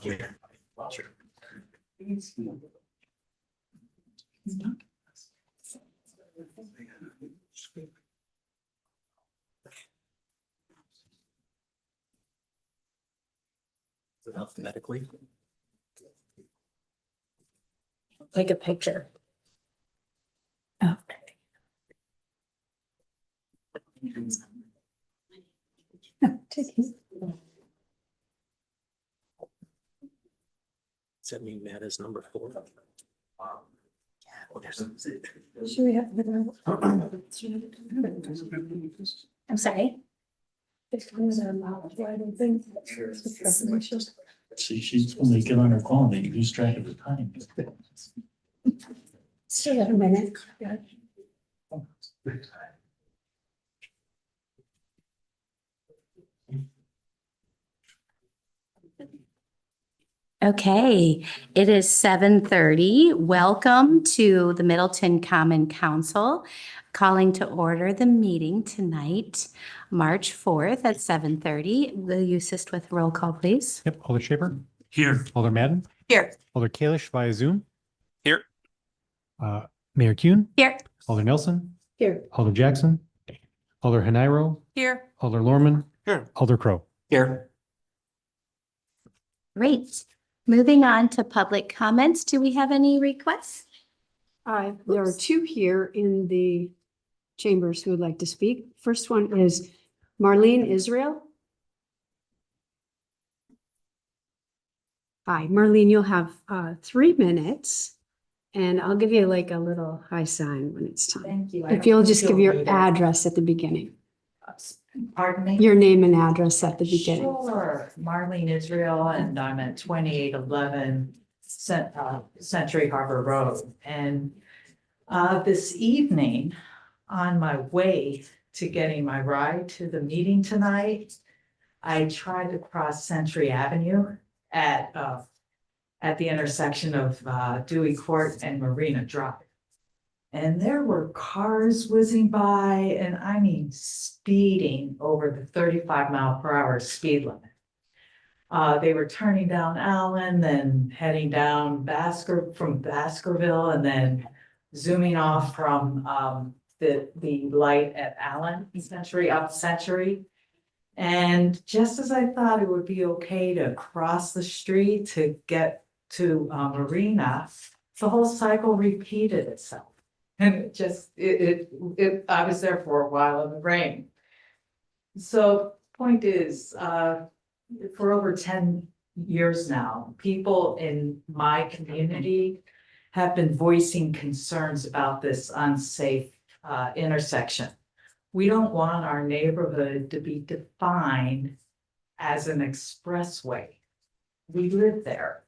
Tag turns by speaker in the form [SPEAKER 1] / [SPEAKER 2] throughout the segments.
[SPEAKER 1] Sure. Alphabetically.
[SPEAKER 2] Take a picture. Oh.
[SPEAKER 1] Does that mean Matt is number 4?
[SPEAKER 2] Should we have? I'm sorry.
[SPEAKER 3] See, she's when they get on her phone, they lose track of the time.
[SPEAKER 2] Still got a minute. Okay, it is 7:30. Welcome to the Middleton Common Council. Calling to order the meeting tonight, March 4th at 7:30. Will you assist with roll call, please?
[SPEAKER 4] Yep, Alder Shaver,
[SPEAKER 3] Here.
[SPEAKER 4] Alder Madden,
[SPEAKER 2] Here.
[SPEAKER 4] Alder Kalish via Zoom.
[SPEAKER 1] Here.
[SPEAKER 4] Mayor Kuhn,
[SPEAKER 2] Here.
[SPEAKER 4] Alder Nelson,
[SPEAKER 2] Here.
[SPEAKER 4] Alder Jackson, Alder Hanairo,
[SPEAKER 2] Here.
[SPEAKER 4] Alder Lorman,
[SPEAKER 1] Here.
[SPEAKER 4] Alder Crow.
[SPEAKER 1] Here.
[SPEAKER 2] Great. Moving on to public comments. Do we have any requests?
[SPEAKER 5] There are 2 here in the chambers who would like to speak. First one is Marlene Israel. Hi, Marlene, you'll have 3 minutes and I'll give you like a little high sign when it's time.
[SPEAKER 6] Thank you.
[SPEAKER 5] If you'll just give your address at the beginning,
[SPEAKER 6] Pardon me?
[SPEAKER 5] your name and address at the beginning.
[SPEAKER 6] Sure, Marlene Israel, and I'm at 2811 Century Harbor Road. And this evening, on my way to getting my ride to the meeting tonight, I tried to cross Century Avenue at the intersection of Dewey Court and Marina Drive. And there were cars whizzing by, and I mean speeding over the 35-mile-per-hour speed limit. They were turning down Allen, then heading down from Baskerville, and then zooming off from the light at Allen Century, up Century. And just as I thought it would be okay to cross the street to get to Marina, the whole cycle repeated itself. And I was there for a while in the rain. So point is, for over 10 years now, people in my community have been voicing concerns about this unsafe intersection. We don't want our neighborhood to be defined as an expressway. We live there.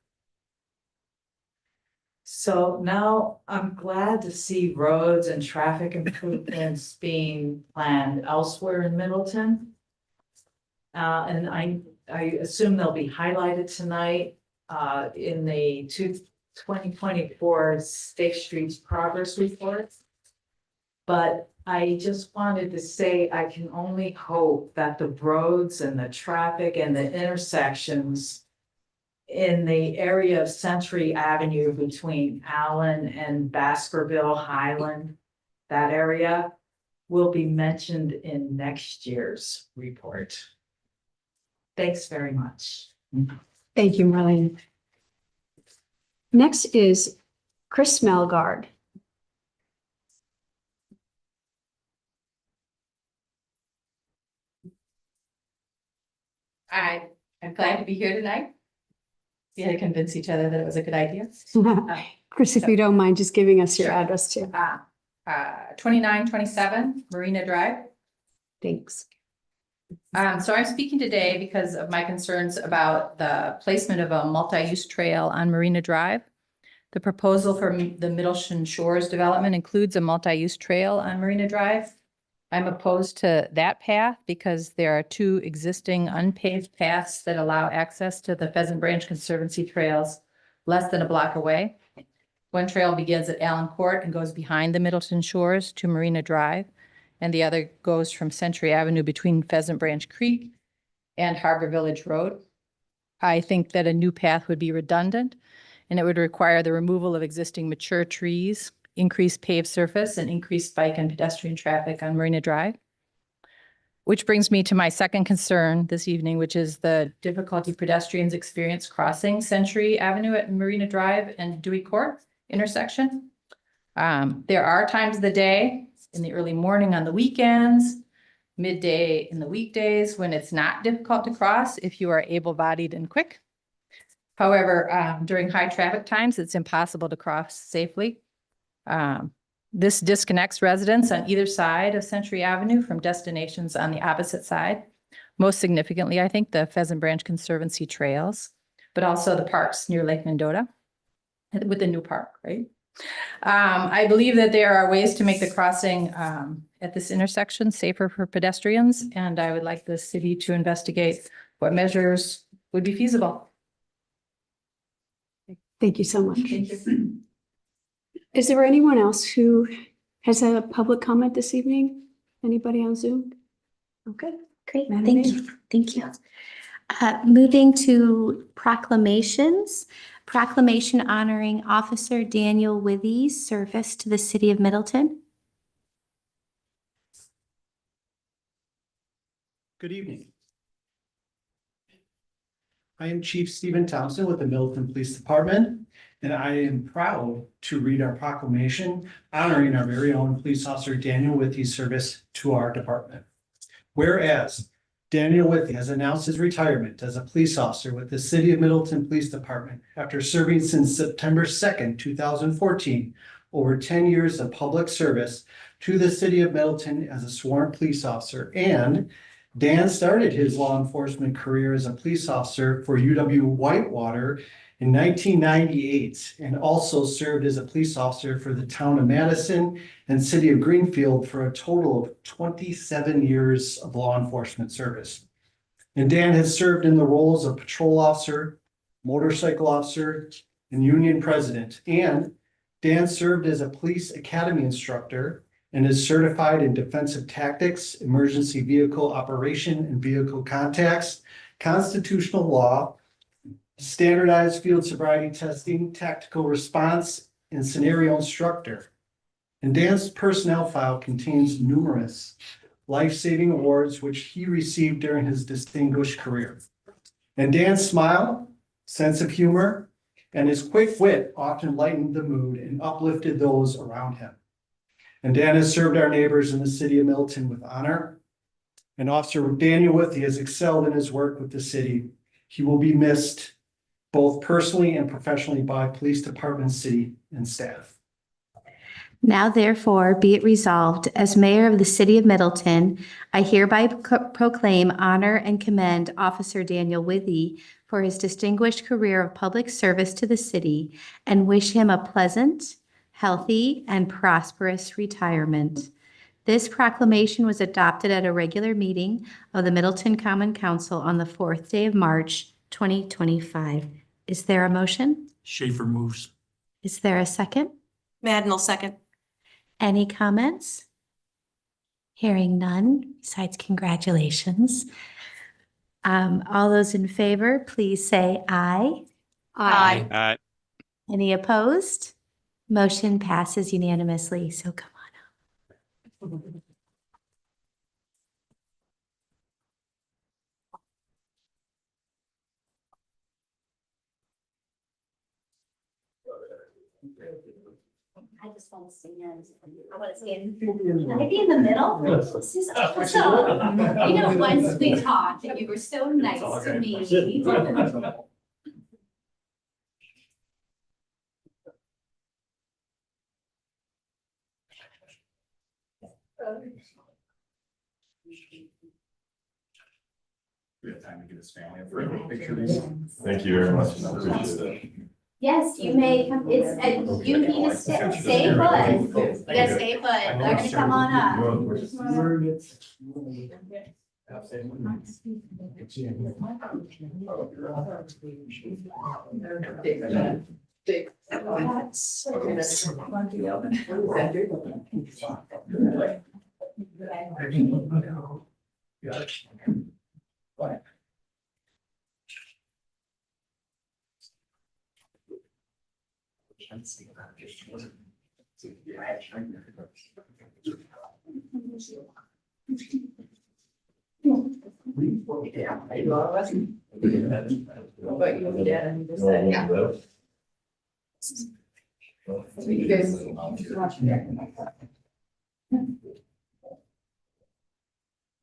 [SPEAKER 6] So now I'm glad to see roads and traffic improvements being planned elsewhere in Middleton. And I assume they'll be highlighted tonight in the 2024 State Streets Progress Report. But I just wanted to say I can only hope that the roads and the traffic and the intersections in the area of Century Avenue between Allen and Baskerville, Highland, that area will be mentioned in next year's report. Thanks very much.
[SPEAKER 5] Thank you, Marlene. Next is Chris Melgard.
[SPEAKER 7] I'm glad to be here tonight. We had to convince each other that it was a good idea.
[SPEAKER 5] Chris, if you don't mind just giving us your
[SPEAKER 7] Sure.
[SPEAKER 5] address too.
[SPEAKER 7] 2927 Marina Drive.
[SPEAKER 5] Thanks.
[SPEAKER 7] So I'm speaking today because of my concerns about the placement of a multi-use trail on Marina Drive. The proposal for the Middleton Shores development includes a multi-use trail on Marina Drive. I'm opposed to that path because there are 2 existing unpaved paths that allow access to the Pheasant Branch Conservancy trails less than a block away. One trail begins at Allen Court and goes behind the Middleton Shores to Marina Drive, and the other goes from Century Avenue between Pheasant Branch Creek and Harbor Village Road. I think that a new path would be redundant, and it would require the removal of existing mature trees, increased paved surface, and increased bike and pedestrian traffic on Marina Drive. Which brings me to my second concern this evening, which is the difficulty pedestrians experience crossing Century Avenue at Marina Drive and Dewey Court intersection. There are times of the day, in the early morning on the weekends, midday in the weekdays, when it's not difficult to cross if you are able-bodied and quick. However, during high traffic times, it's impossible to cross safely. This disconnects residents on either side of Century Avenue from destinations on the opposite side. Most significantly, I think, the Pheasant Branch Conservancy trails, but also the parks near Lake Mendota with the new park, right? I believe that there are ways to make the crossing at this intersection safer for pedestrians, and I would like the city to investigate what measures would be feasible.
[SPEAKER 5] Thank you so much.
[SPEAKER 7] Thank you.
[SPEAKER 5] Is there anyone else who has a public comment this evening? Anybody on Zoom? Okay.
[SPEAKER 2] Great,
[SPEAKER 5] Madam
[SPEAKER 2] thank
[SPEAKER 5] Mayor.
[SPEAKER 2] you, thank you. Moving to proclamations. Proclamation honoring Officer Daniel Withy's service to the city of Middleton.
[SPEAKER 8] Good evening. I am Chief Stephen Thompson with the Middleton Police Department, and I am proud to read our proclamation honoring our very own police officer Daniel Withy's service to our department. Whereas Daniel Withy has announced his retirement as a police officer with the City of Middleton Police Department after serving since September 2nd, 2014, over 10 years of public service to the City of Middleton as a sworn police officer. And Dan started his law enforcement career as a police officer for UW Whitewater in 1998, and also served as a police officer for the town of Madison and city of Greenfield for a total of 27 years of law enforcement service. And Dan has served in the roles of patrol officer, motorcycle officer, and union president. And Dan served as a police academy instructor and is certified in defensive tactics, emergency vehicle operation and vehicle contacts, constitutional law, standardized field sobriety testing, tactical response, and scenario instructor. And Dan's personnel file contains numerous life-saving awards which he received during his distinguished career. And Dan's smile, sense of humor, and his quick wit often lightened the mood and uplifted those around him. And Dan has served our neighbors in the city of Middleton with honor. And Officer Daniel Withy has excelled in his work with the city. He will be missed both personally and professionally by police department, city, and staff.
[SPEAKER 2] Now therefore be it resolved, as mayor of the city of Middleton, I hereby proclaim, honor, and commend Officer Daniel Withy for his distinguished career of public service to the city and wish him a pleasant, healthy, and prosperous retirement. This proclamation was adopted at a regular meeting of the Middleton Common Council on the 4th day of March, 2025. Is there a motion?
[SPEAKER 1] Schaefer moves.
[SPEAKER 2] Is there a second?
[SPEAKER 9] Madden will second.
[SPEAKER 2] Any comments? Hearing none, besides congratulations. All those in favor, please say aye.
[SPEAKER 9] Aye.
[SPEAKER 2] Any opposed? Motion passes unanimously, so come on up. I just want to stand. I want to stand. Can I be in the middle? This is awesome. You know, once we talked and you were so nice to me.
[SPEAKER 3] We have time to get his family up for a picture. Thank you very much. I appreciate it.
[SPEAKER 2] Yes, you may come, you need to stay put. You gotta stay put. They're gonna come on up.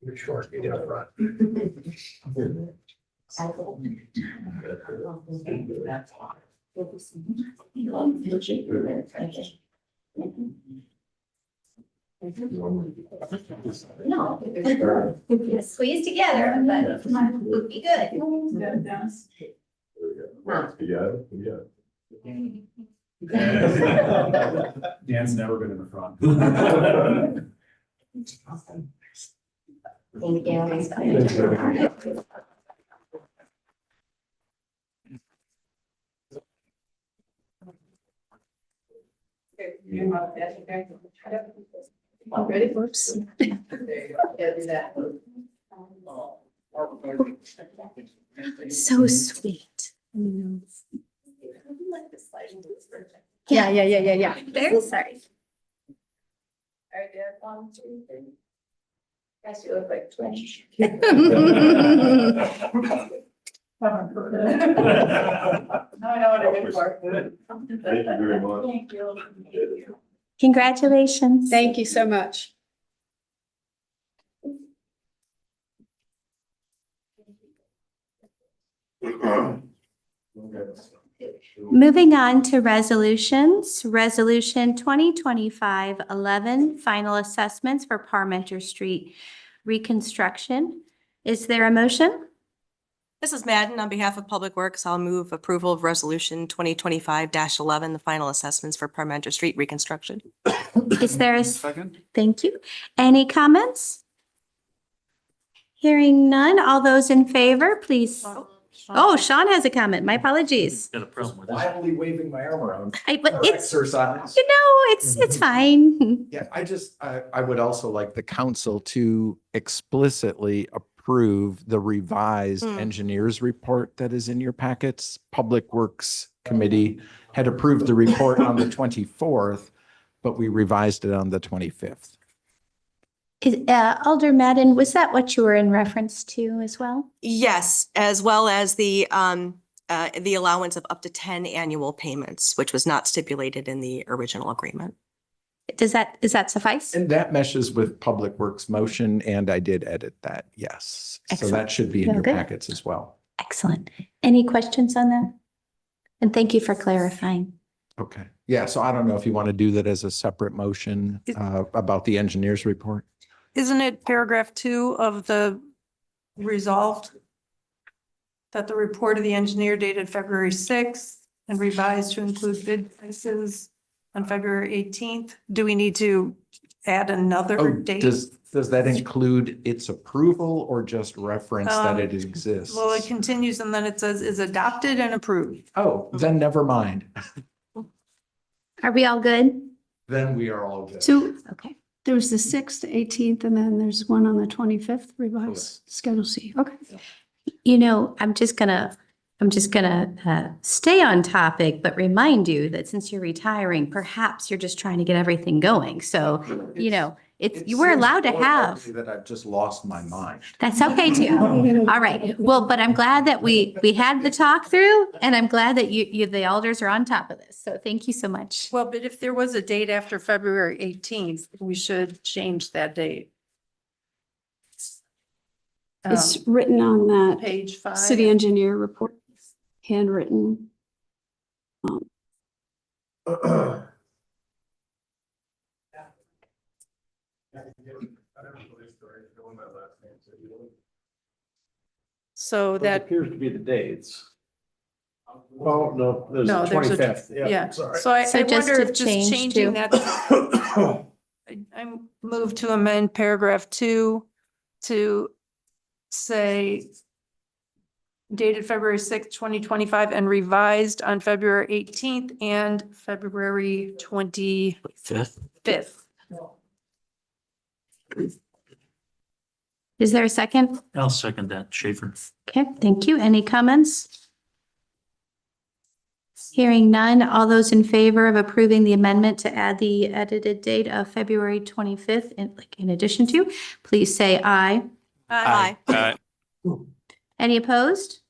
[SPEAKER 1] You're short, you get up front.
[SPEAKER 2] No, squeeze together, but it'll be good.
[SPEAKER 3] Dan's never been in the front.
[SPEAKER 2] Thank you.
[SPEAKER 9] Ready? Whoops.
[SPEAKER 2] So sweet.
[SPEAKER 9] Yeah.
[SPEAKER 2] Very sorry.
[SPEAKER 9] Guys, you look like twins. Now I know what I'm in for.
[SPEAKER 3] Thank you very much.
[SPEAKER 9] Thank you.
[SPEAKER 2] Congratulations.
[SPEAKER 5] Thank you so much.
[SPEAKER 2] Moving on to resolutions, Resolution 2025-11, final assessments for Parmenter Street reconstruction. Is there a motion?
[SPEAKER 9] This is Madden on behalf of Public Works. I'll move approval of Resolution 2025-11, the final assessments for Parmenter Street reconstruction.
[SPEAKER 2] Is there a,
[SPEAKER 3] Second?
[SPEAKER 2] thank you. Any comments? Hearing none, all those in favor, please. Oh, Sean has a comment. My apologies.
[SPEAKER 1] Got a problem with this.
[SPEAKER 10] Wildly waving my arm around.
[SPEAKER 2] But it's,
[SPEAKER 10] Exercise.
[SPEAKER 2] it's fine.
[SPEAKER 10] Yeah, I would also like the council to explicitly approve the revised
[SPEAKER 9] Hmm.
[SPEAKER 10] engineers report that is in your packets. Public Works Committee had approved the report on the 24th, but we revised it on the 25th.
[SPEAKER 2] Alder Madden, was that what you were in reference to as well?
[SPEAKER 9] Yes, as well as the allowance of up to 10 annual payments, which was not stipulated in the original agreement.
[SPEAKER 2] Does that suffice?
[SPEAKER 10] And that meshes with Public Works motion, and I did edit that, yes. So
[SPEAKER 2] Excellent.
[SPEAKER 10] that should be in your
[SPEAKER 2] Okay.
[SPEAKER 10] packets as well.
[SPEAKER 2] Excellent. Any questions on that? And thank you for clarifying.
[SPEAKER 10] Okay. Yeah, so I don't know if you want to do that as a separate motion about the engineers report.
[SPEAKER 11] Isn't it paragraph 2 of the resolved? That the report of the engineer dated February 6th and revised to include bid prices on February 18th? Do we need to add another
[SPEAKER 10] Oh,
[SPEAKER 11] date?
[SPEAKER 10] does that include its approval or just reference that it exists?
[SPEAKER 11] Well, it continues and then it says is adopted and approved.
[SPEAKER 10] Oh, then never mind.
[SPEAKER 2] Are we all good?
[SPEAKER 10] Then we are all good.
[SPEAKER 5] So
[SPEAKER 2] Okay.
[SPEAKER 5] there was the 6th, 18th, and then there's one on the 25th revised Schedule C. Okay.
[SPEAKER 2] You know, I'm just gonna stay on topic, but remind you that since you're retiring, perhaps you're just trying to get everything going. So, you know, you were allowed to have.
[SPEAKER 10] That I've just lost my mind.
[SPEAKER 2] That's okay too. All right. Well, but I'm glad that we had the talk through, and I'm glad that the elders are on top of this. So thank you so much.
[SPEAKER 11] Well, but if there was a date after February 18th, we should change that date.
[SPEAKER 5] It's written on that
[SPEAKER 11] Page 5.
[SPEAKER 5] city engineer report, handwritten.
[SPEAKER 11] So that,
[SPEAKER 12] appears to be the dates. Oh, no, there's
[SPEAKER 11] No,
[SPEAKER 12] the
[SPEAKER 11] there's a-
[SPEAKER 12] 25th.
[SPEAKER 11] yeah,
[SPEAKER 12] Sorry.
[SPEAKER 11] so I
[SPEAKER 2] So just
[SPEAKER 11] wonder
[SPEAKER 2] to
[SPEAKER 11] if just
[SPEAKER 2] change
[SPEAKER 11] changing
[SPEAKER 2] to-
[SPEAKER 11] that. I move to amend paragraph 2 to say dated February 6th, 2025 and revised on February 18th and February 25th.
[SPEAKER 2] Is there a second?
[SPEAKER 1] I'll second that, Schaefer.
[SPEAKER 2] Okay, thank you. Any comments? Hearing none, all those in favor of approving the amendment to add the edited date of February 25th in addition to, please say aye.
[SPEAKER 9] Aye.
[SPEAKER 2] Any opposed?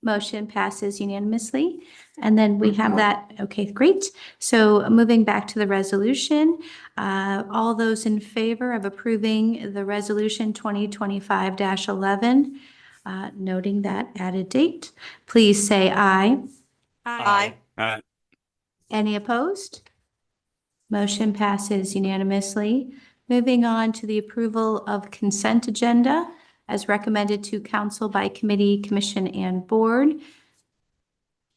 [SPEAKER 2] Motion passes unanimously. And then we have that, okay, great. So moving back to the resolution, all those in favor of approving the resolution 2025-11, noting that added date, please say aye.
[SPEAKER 9] Aye.
[SPEAKER 2] Any opposed? Motion passes unanimously. Moving on to the approval of consent agenda as recommended to council by committee, commission, and board.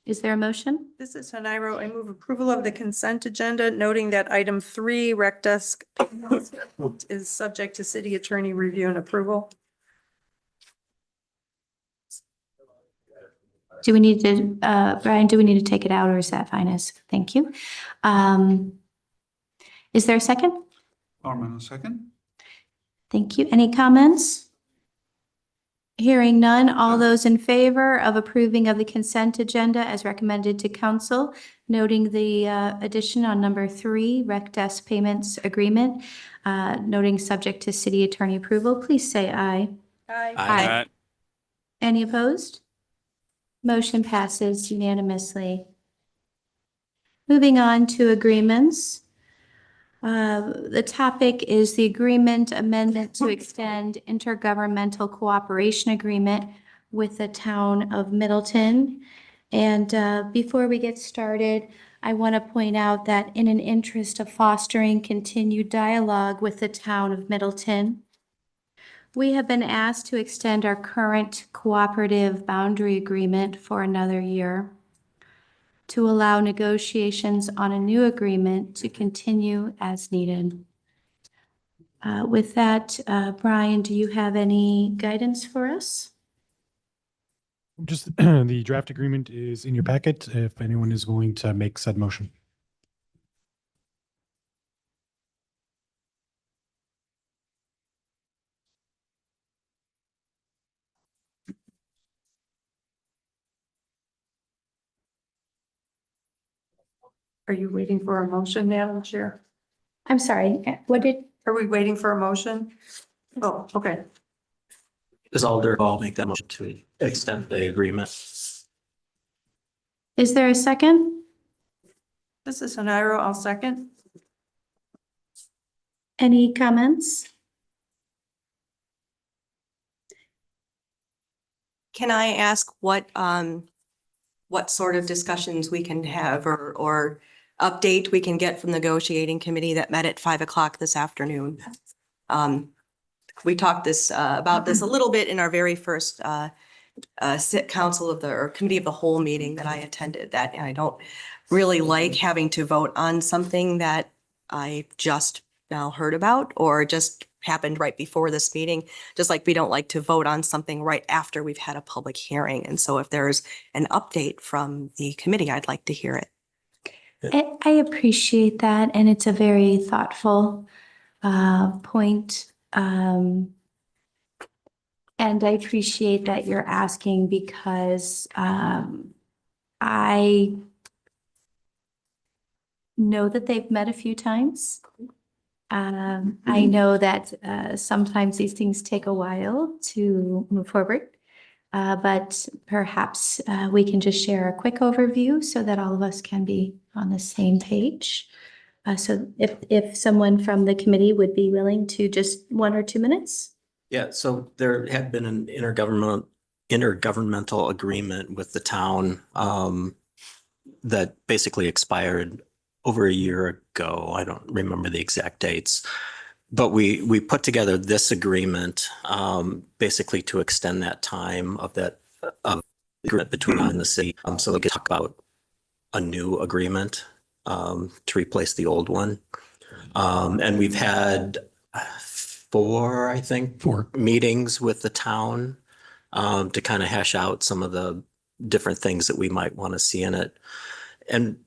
[SPEAKER 2] Is there a motion?
[SPEAKER 11] This is Haniro. I move approval of the consent agenda, noting that item 3, rec desk, is subject to city attorney review and approval.
[SPEAKER 2] Do we need to, Brian, do we need to take it out or is that fine as, thank you. Is there a second?
[SPEAKER 12] Norman, a second.
[SPEAKER 2] Thank you. Any comments? Hearing none, all those in favor of approving of the consent agenda as recommended to council, noting the addition on number 3, rec desk payments agreement, noting subject to city attorney approval, please say aye.
[SPEAKER 11] Aye.
[SPEAKER 2] Any opposed? Motion passes unanimously. Moving on to agreements. The topic is the agreement amendment to extend intergovernmental cooperation agreement with the town of Middleton. And before we get started, I want to point out that in an interest of fostering continued dialogue with the town of Middleton, we have been asked to extend our current cooperative boundary agreement for another year to allow negotiations on a new agreement to continue as needed. With that, Brian, do you have any guidance for us?
[SPEAKER 4] Just the draft agreement is in your packet if anyone is willing to make said motion.
[SPEAKER 11] Are you waiting for a motion, Madam Chair?
[SPEAKER 2] I'm sorry, what did,
[SPEAKER 11] Are we waiting for a motion? Oh, okay.
[SPEAKER 1] Does Alder Hall make that motion to extend the agreement?
[SPEAKER 2] is there a second?
[SPEAKER 11] This is Haniro. I'll second.
[SPEAKER 2] Any comments?
[SPEAKER 9] Can I ask what sort of discussions we can have or update we can get from the negotiating committee that met at 5 o'clock this afternoon? We talked about this a little bit in our very first council of or committee of the whole meeting that I attended, that I don't really like having to vote on something that I just now heard about or just happened right before this meeting, just like we don't like to vote on something right after we've had a public hearing. And so if there's an update from the committee, I'd like to hear it.
[SPEAKER 2] I appreciate that, and it's a very thoughtful point. And I appreciate that you're asking because I know that they've met a few times. I know that sometimes these things take a while to move forward. But perhaps we can just share a quick overview so that all of us can be on the same page. So if someone from the committee would be willing to just 1 or 2 minutes.
[SPEAKER 1] Yeah, so there had been an intergovernmental agreement with the town that basically expired over a year ago. I don't remember the exact dates. But we put together this agreement basically to extend that time of that agreement between us and the city. So we could talk about a new agreement to replace the old one. And we've had 4 meetings with the town to kind of hash out some of the different things that we might want to see in it. And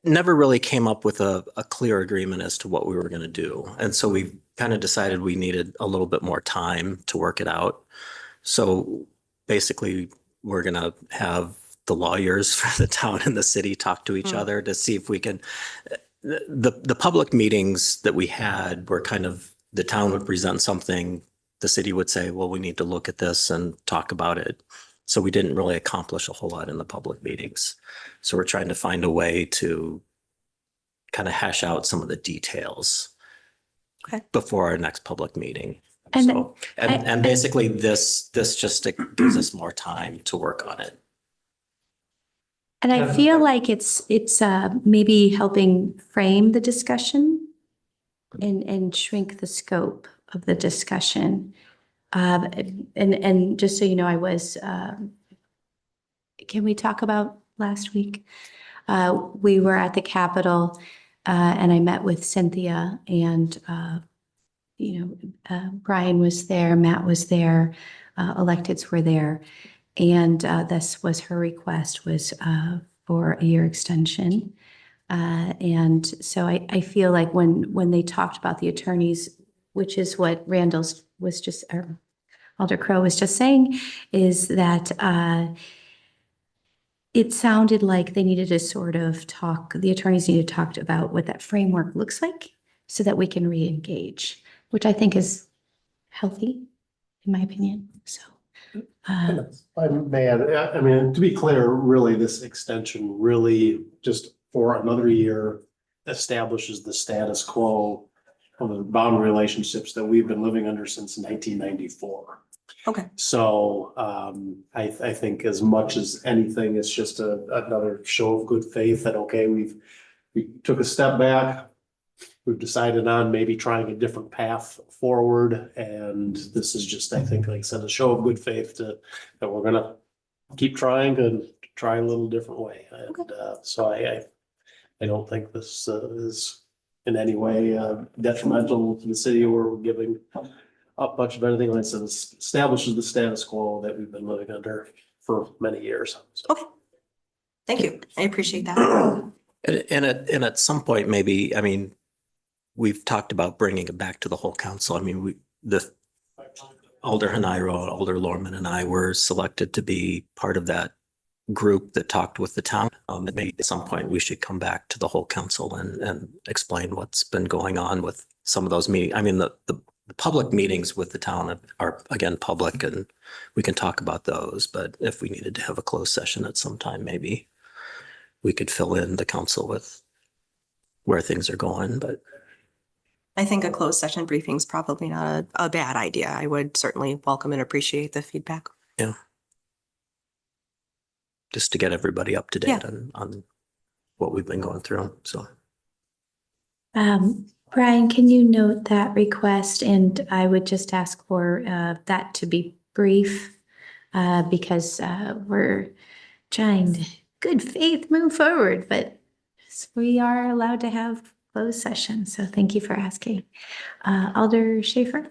[SPEAKER 1] never really came up with a clear agreement as to what we were going to do. And so we kind of decided we needed a little bit more time to work it out. So basically we're gonna have the lawyers for the town and the city talk to each other to see if we can. The public meetings that we had were kind of, the town would present something, the city would say, well, we need to look at this and talk about it. So we didn't really accomplish a whole lot in the public meetings. So we're trying to find a way to kind of hash out some of the details before our next public meeting.
[SPEAKER 2] And
[SPEAKER 1] So, and basically this just gives us more time to work on it.
[SPEAKER 2] And I feel like it's maybe helping frame the discussion and shrink the scope of the discussion. And just so you know, I was, can we talk about last week? We were at the Capitol, and I met with Cynthia and, Brian was there, Matt was there, electeds were there. And this was her request, was for a year extension. And so I feel like when they talked about the attorneys, which is what Randall's was just, or Alder Crow was just saying, is that it sounded like they needed to sort of talk, the attorneys needed to talk about what that framework looks like so that we can re-engage, which I think is healthy, in my opinion. So.
[SPEAKER 12] I mean, to be clear, really, this extension really just for another year establishes the status quo of the boundary relationships that we've been living under since 1994.
[SPEAKER 9] Okay.
[SPEAKER 12] So I think as much as anything, it's just another show of good faith that, okay, we took a step back. We've decided on maybe trying a different path forward. And this is just, I think, like I said, a show of good faith that we're going to keep trying to try a little different way. And so I don't think this is in any way detrimental to the city or giving up much of anything. Like I said, it establishes the status quo that we've been living under for many years. So.
[SPEAKER 9] Okay. Thank you. I appreciate that.
[SPEAKER 1] And at some point, maybe, I mean, we've talked about bringing it back to the whole council. I mean, Alder Hanairo, Alder Lorman and I were selected to be part of that group that talked with the town. Maybe at some point we should come back to the whole council and explain what's been going on with some of those meetings. I mean, the public meetings with the town are again public and we can talk about those, but if we needed to have a closed session at some time, maybe we could fill in the council with where things are going, but.
[SPEAKER 9] I think a closed session briefing is probably not a bad idea. I would certainly welcome and appreciate the feedback.
[SPEAKER 1] Yeah. Just to get everybody up to date on what we've been going through, so.
[SPEAKER 2] Brian, can you note that request? And I would just ask for that to be brief because we're trying to good faith move forward, but we are allowed to have closed session. So thank you for asking. Alder Schaefer?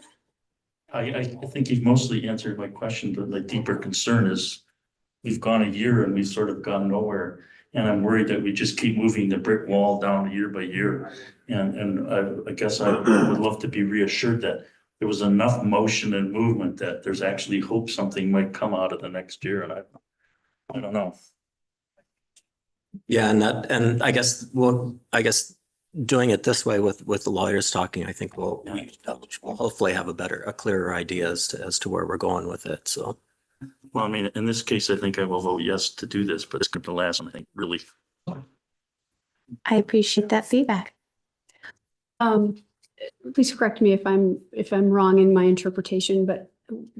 [SPEAKER 13] I think you've mostly answered my question, but the deeper concern is we've gone a year and we've sort of gone nowhere. And I'm worried that we just keep moving the brick wall down year by year. And I guess I would love to be reassured that there was enough motion and movement that there's actually hope something might come out of the next year. And I don't know.
[SPEAKER 1] Yeah, and I guess doing it this way with the lawyers talking, I think we'll hopefully have a clearer idea as to where we're going with it. So.
[SPEAKER 13] Well, I mean, in this case, I think I will vote yes to do this, but it's going to last, I think, really.
[SPEAKER 2] I appreciate that feedback.
[SPEAKER 5] Please correct me if I'm wrong in my interpretation, but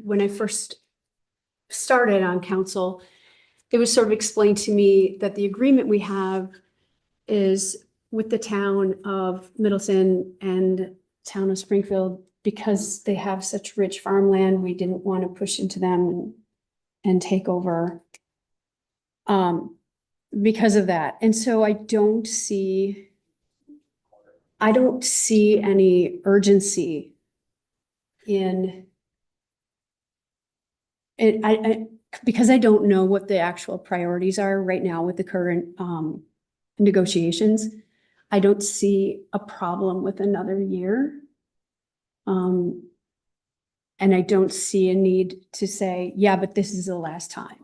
[SPEAKER 5] when I first started on council, it was sort of explained to me that the agreement we have is with the town of Middleton and town of Springfield, because they have such rich farmland, we didn't want to push into them and take over because of that. And so I don't see any urgency in it. Because I don't know what the actual priorities are right now with the current negotiations. I don't see a problem with another year. And I don't see a need to say, yeah, but this is the last time.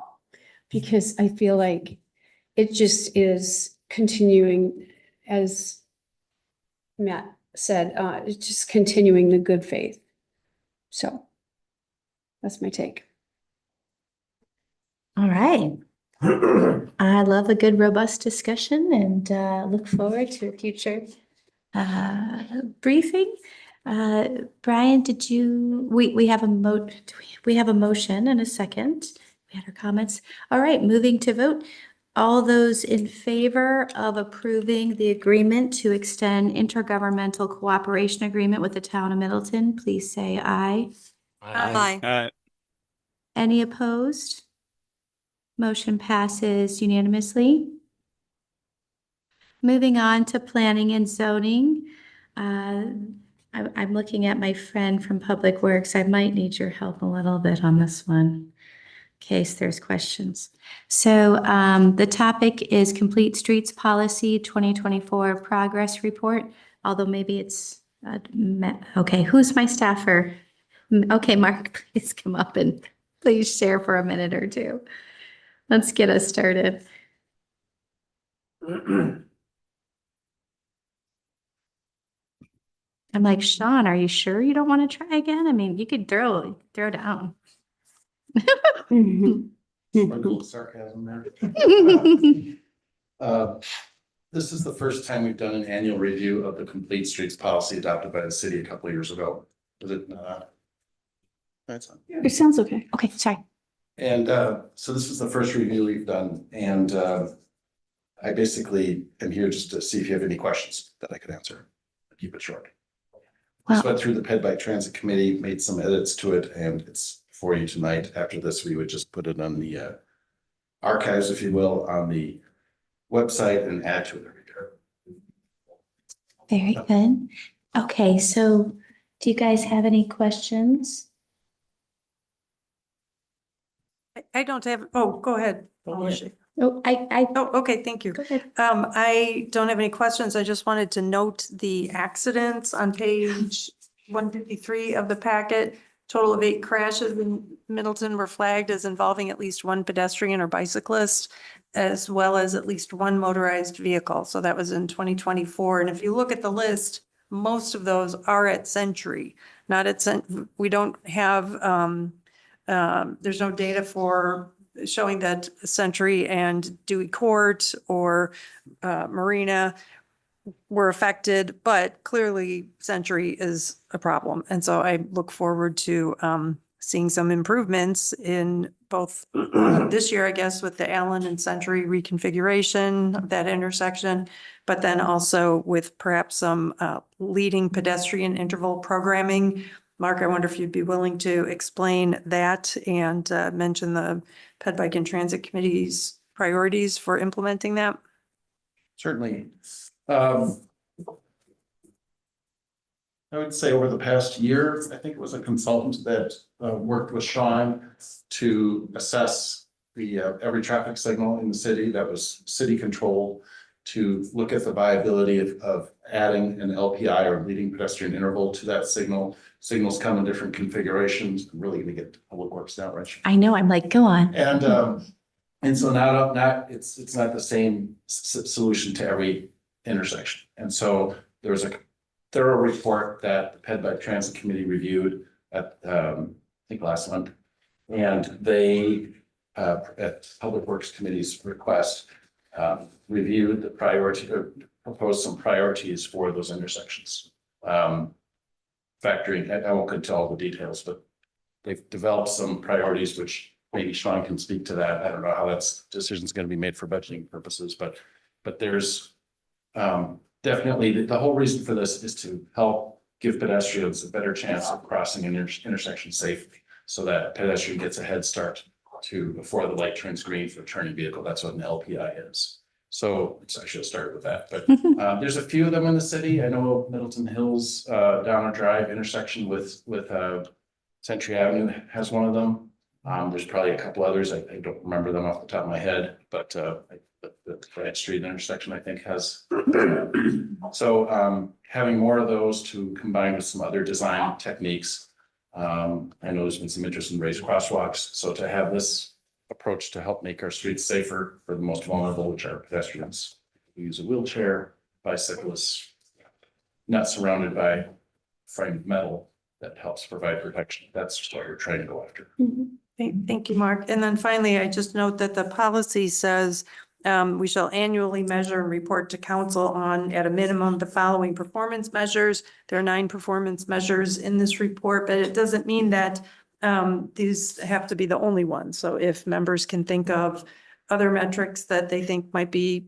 [SPEAKER 5] because I feel like it just is continuing, as Matt said, it's just continuing the good faith. So that's my take.
[SPEAKER 2] All right. I love a good, robust discussion and look forward to a future briefing. Brian, we have we have a motion and a second. We had our comments. All right, moving to vote. All those in favor of approving the agreement to extend intergovernmental cooperation agreement with the town of Middleton, please say aye.
[SPEAKER 9] Aye.
[SPEAKER 2] Any opposed? Motion passes unanimously. Moving on to planning and zoning. I'm looking at my friend from Public Works. I might need your help a little bit on this one, in case there's questions. So the topic is Complete Streets Policy 2024 Progress Report, although maybe it's, okay, who's my staffer? Okay, Mark, please come up and please share for a minute or two. Let's get us started. I'm like, Sean, are you sure you don't want to try again? I mean, you could throw down.
[SPEAKER 3] Little sarcasm there. This is the first time we've done an annual review of the Complete Streets policy adopted by the city a couple of years ago. Was it? That's on.
[SPEAKER 5] It sounds okay.
[SPEAKER 2] Okay, sorry.
[SPEAKER 3] And so this is the first review we've done, and I basically am here just to see if you have any questions that I could answer. Keep it short. Just went through the Ped Bike Transit Committee, made some edits to it, and it's for you tonight. After this, we would just put it on the archives, if you will, on the website and add to it every year.
[SPEAKER 2] Very good. Okay, so do you guys have any questions?
[SPEAKER 11] I don't have, oh, go ahead.
[SPEAKER 2] Oh, I
[SPEAKER 11] Oh, okay, thank you.
[SPEAKER 2] go ahead.
[SPEAKER 11] I don't have any questions. I just wanted to note the accidents on page 153 of the packet. Total of 8 crashes in Middleton were flagged as involving at least one pedestrian or bicyclist, as well as at least one motorized vehicle. So that was in 2024. And if you look at the list, most of those are at Century, not at we don't have, there's no data for showing that Century and Dewey Court or Marina were affected, but clearly Century is a problem. And so I look forward to seeing some improvements in both this year, I guess, with the Allen and Century reconfiguration of that intersection, but then also with perhaps some leading pedestrian interval programming. Mark, I wonder if you'd be willing to explain that and mention the Ped Bike and Transit Committee's priorities for implementing that?
[SPEAKER 3] Certainly. I would say over the past year, I think it was a consultant that worked with Sean to assess the every traffic signal in the city that was city controlled, to look at the viability of adding an LPI or leading pedestrian interval to that signal. Signals come in different configurations. I'm really going to get to Public Works now, right?
[SPEAKER 2] I know, I'm like, go on.
[SPEAKER 3] And so not it's not the same solution to every intersection. And so there was a thorough report that the Ped Bike Transit Committee reviewed at I think last month, and they at Public Works Committee's request reviewed the priority or proposed some priorities for those intersections. Factoring, I won't get into all the details, but they've developed some priorities which maybe Sean can speak to that. I don't know how that's decision's going to be made for budgeting purposes, but there's definitely the whole reason for this is to help give pedestrians a better chance of crossing an intersection safely, so that pedestrian gets a head start to before the light turns green for a turning vehicle. That's what an LPI is. So I should start with that, but there's a few of them in the city. I know Middleton Hills Downer Drive intersection with Century Avenue has one of them. There's probably a couple others. I don't remember them off the top of my head, but the Grant Street intersection, I think, has. So having more of those to combine with some other design techniques. I know there's been some interest in raised crosswalks. So to have this approach to help make our streets safer for the most vulnerable, which are pedestrians who use a wheelchair, bicyclists, not surrounded by framed metal that helps provide protection. That's what we're trying to go after.
[SPEAKER 11] Thank you, Mark. And then finally, I just note that the policy says we shall annually measure and report to council on, at a minimum, the following performance measures. There are 9 performance measures in this report, but it doesn't mean that these have to be the only ones. So if members can think of other metrics that they think might be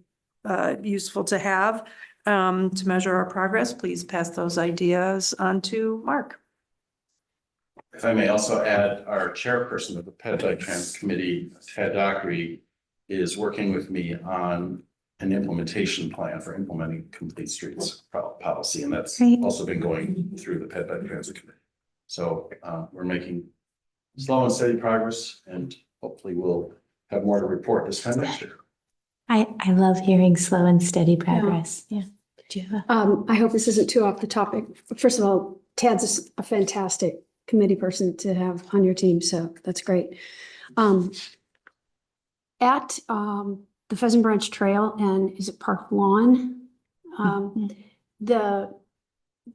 [SPEAKER 11] useful to have to measure our progress, please pass those ideas on to Mark.
[SPEAKER 3] If I may also add, our chairperson of the Ped Bike Trans Committee, Ted Dockery, is working with me on an implementation plan for implementing complete streets policy, and that's
[SPEAKER 2] Great.
[SPEAKER 3] also been going through the Ped Bike Transit Committee. So we're making slow and steady progress, and hopefully we'll have more to report this time next year.
[SPEAKER 2] I love hearing slow and steady progress. Yeah. Did you have
[SPEAKER 5] I hope this isn't too off the topic. First of all, Tad's a fantastic committee person to have on your team, so that's great. At the Pheasant Branch Trail and is it Park Lawn? The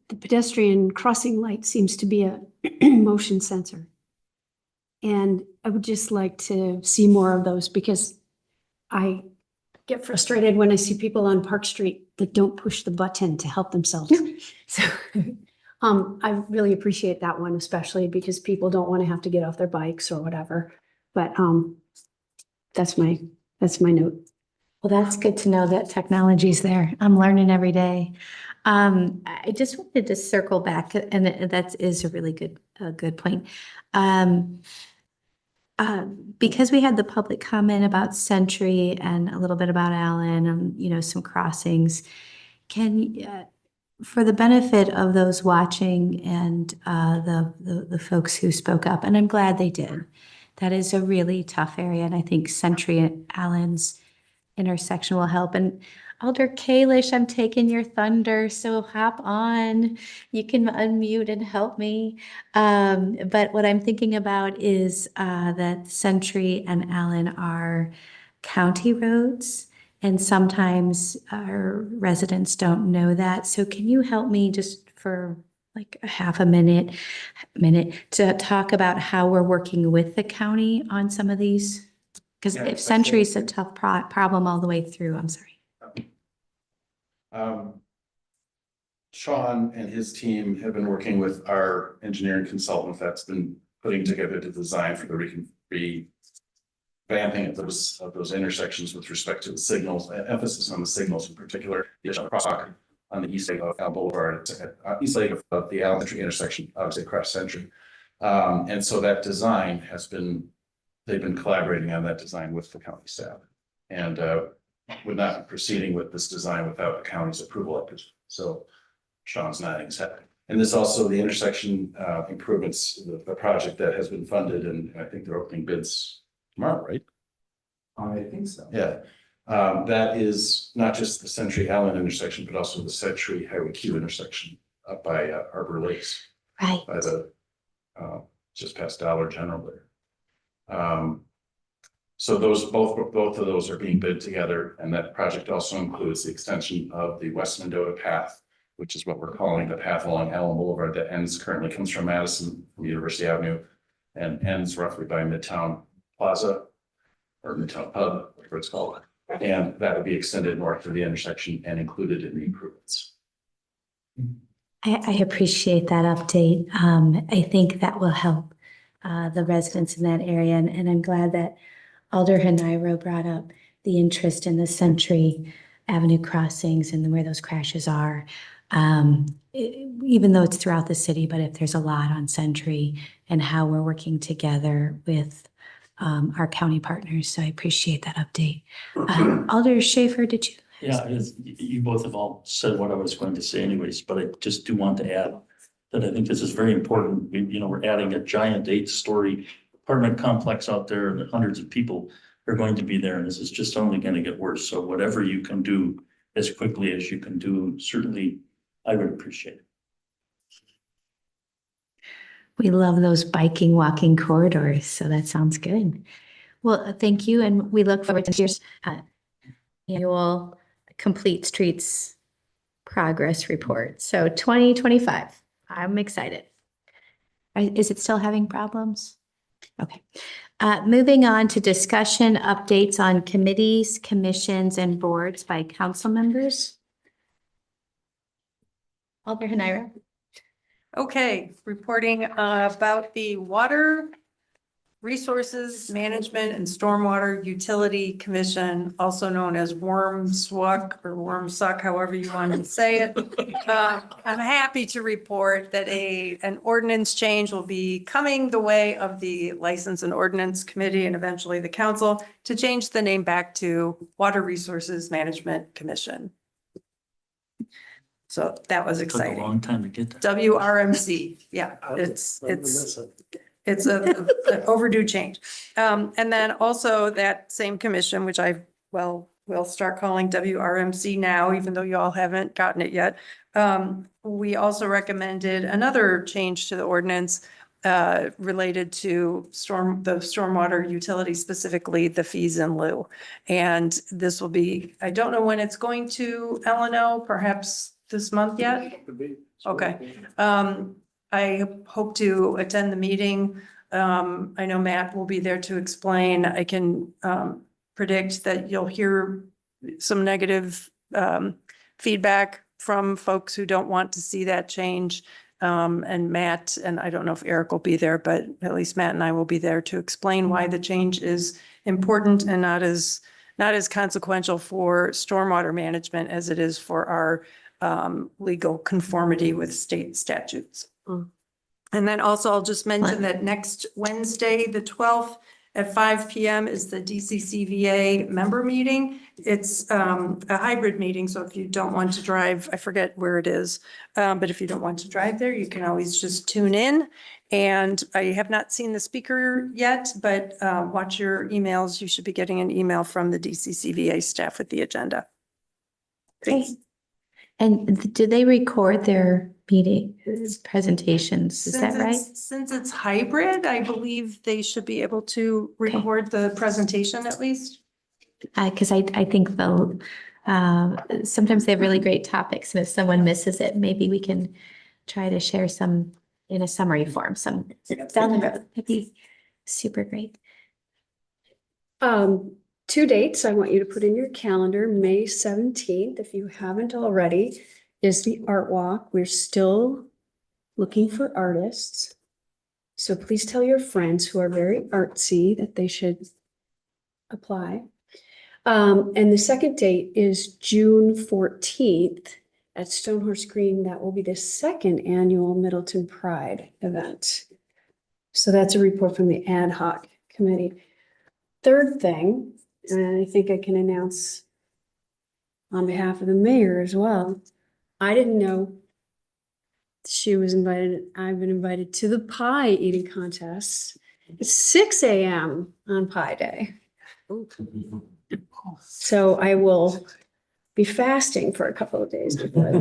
[SPEAKER 5] pedestrian crossing light seems to be a motion sensor. And I would just like to see more of those because I get frustrated when I see people on Park Street that don't push the button to help themselves. So I really appreciate that one, especially because people don't want to have to get off their bikes or whatever. But that's my note.
[SPEAKER 2] Well, that's good to know that technology's there. I'm learning every day. I just wanted to circle back, and that is a really good point. Because we had the public comment about Century and a little bit about Allen and, some crossings, for the benefit of those watching and the folks who spoke up, and I'm glad they did. That is a really tough area, and I think Century and Allen's intersection will help. And Alder Kalish, I'm taking your thunder, so hop on. You can unmute and help me. But what I'm thinking about is that Century and Allen are county roads, and sometimes our residents don't know that. So can you help me just for like a half a minute to talk about how we're working with the county on some of these? Because
[SPEAKER 3] Yeah,
[SPEAKER 2] if Century's a tough problem all the way through, I'm sorry.
[SPEAKER 3] Sean and his team have been working with our engineering consultant that's been putting together the design for the revamping of those intersections with respect to the signals, emphasis on the signals in particular, the crosswalk on the east leg of Allen Boulevard, east leg of the Allen Century intersection, obviously across Century. And so that design they've been collaborating on that design with the county staff. And would not be proceeding with this design without the county's approval of it. So Sean's nodding his head. And this also the intersection improvements, the project that has been funded, and I think they're opening bids tomorrow, right?
[SPEAKER 10] I think so.
[SPEAKER 3] Yeah. That is not just the Century Allen intersection, but also the Century Highway Q intersection up by Arbor Lakes.
[SPEAKER 2] Right.
[SPEAKER 3] By the just past Dollar General there. So both of those are being bid together, and that project also includes the extension of the West Mendota path, which is what we're calling the path along Allen Boulevard that currently comes from Madison, from University Avenue, and ends roughly by Midtown Plaza or Midtown Pub, whatever it's called. And that would be extended north of the intersection and included in the improvements.
[SPEAKER 2] I appreciate that update. I think that will help the residents in that area, and I'm glad that Alder Hanairo brought up the interest in the Century Avenue crossings and where those crashes are. Even though it's throughout the city, but if there's a lot on Century and how we're working together with our county partners. So I appreciate that update. Alder Schaefer, did you?
[SPEAKER 13] Yeah, you both have all said what I was going to say anyways, but I just do want to add that I think this is very important. We're adding a giant 8-story apartment complex out there, and hundreds of people are going to be there, and this is just only going to get worse. So whatever you can do as quickly as you can do, certainly I would appreciate it.
[SPEAKER 2] We love those biking, walking corridors, so that sounds good. Well, thank you, and we look forward to your annual Complete Streets progress report. So 2025, I'm excited. Is it still having problems? Okay. Moving on to discussion updates on committees, commissions, and boards by council members. Alder Hanira.
[SPEAKER 11] Okay, reporting about the Water Resources Management and Stormwater Utility Commission, also known as WRMSWUC or WRMSUC, however you want to say it. I'm happy to report that an ordinance change will be coming the way of the License and Ordinance Committee and eventually the council to change the name back to Water Resources Management Commission. So that was
[SPEAKER 13] Took a
[SPEAKER 11] exciting.
[SPEAKER 13] long time to get there.
[SPEAKER 11] WRMC, yeah, it's an overdue change. And then also that same commission, which will start calling WRMC now, even though you all haven't gotten it yet. We also recommended another change to the ordinance related to the stormwater utility, specifically the fees in lieu. And this will be, I don't know when it's going to L&O, perhaps this month yet? Okay. I hope to attend the meeting. I know Matt will be there to explain. I can predict that you'll hear some negative feedback from folks who don't want to see that change. And Matt, and I don't know if Eric will be there, but at least Matt and I will be there to explain why the change is important and not as consequential for stormwater management as it is for our legal conformity with state statutes. And then also I'll just mention that next Wednesday, the 12th at 5 p.m. is the DCCVA member meeting. It's a hybrid meeting. So if you don't want to drive, I forget where it is, but if you don't want to drive there, you can always just tune in. And I have not seen the speaker yet, but watch your emails. You should be getting an email from the DCCVA staff with the agenda. Thanks.
[SPEAKER 2] Okay. And do they record their meeting presentations? Is that right?
[SPEAKER 11] Since it's hybrid, I believe they should be able to record the presentation at least.
[SPEAKER 2] Because I think sometimes they have really great topics, and if someone misses it, maybe we can try to share some in a summary form, some down the road. That'd be super great.
[SPEAKER 5] 2 dates I want you to put in your calendar. May 17th, if you haven't already, is the Art Walk. We're still looking for artists. So please tell your friends who are very artsy that they should apply. And the second date is June 14th at Stonehorse Green. That will be the second annual Middleton Pride event. So that's a report from the ad hoc committee. Third thing, and I think I can announce on behalf of the mayor as well. I didn't know she was invited. I've been invited to the pie eating contest. It's 6 a.m. on Pie Day. So I will be fasting for a couple of days before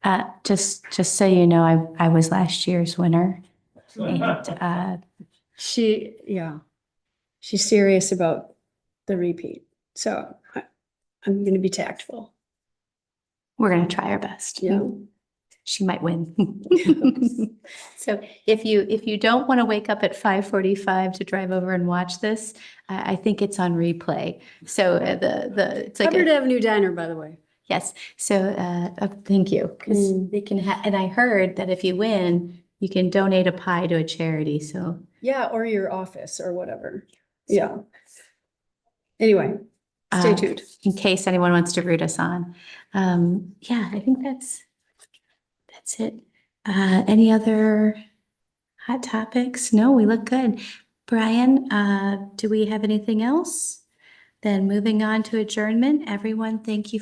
[SPEAKER 5] that.
[SPEAKER 2] Just so you know, I was last year's winner. And
[SPEAKER 5] she's serious about the repeat. So I'm going to be tactful.
[SPEAKER 2] we're going to try our best.
[SPEAKER 5] Yeah.
[SPEAKER 2] She might win. So if you don't want to wake up at 5:45 to drive over and watch this, I think it's on replay. So it's like
[SPEAKER 5] Hubbard Avenue Diner, by the way.
[SPEAKER 2] yes. So thank you, because they can and I heard that if you win, you can donate a pie to a charity. So
[SPEAKER 5] Yeah, or your office or whatever. Yeah. Anyway, stay tuned.
[SPEAKER 2] in case anyone wants to root us on. Yeah, I think that's it. Any other hot topics? No, we look good. Brian, do we have anything else? Then moving on to adjournment, everyone, thank you.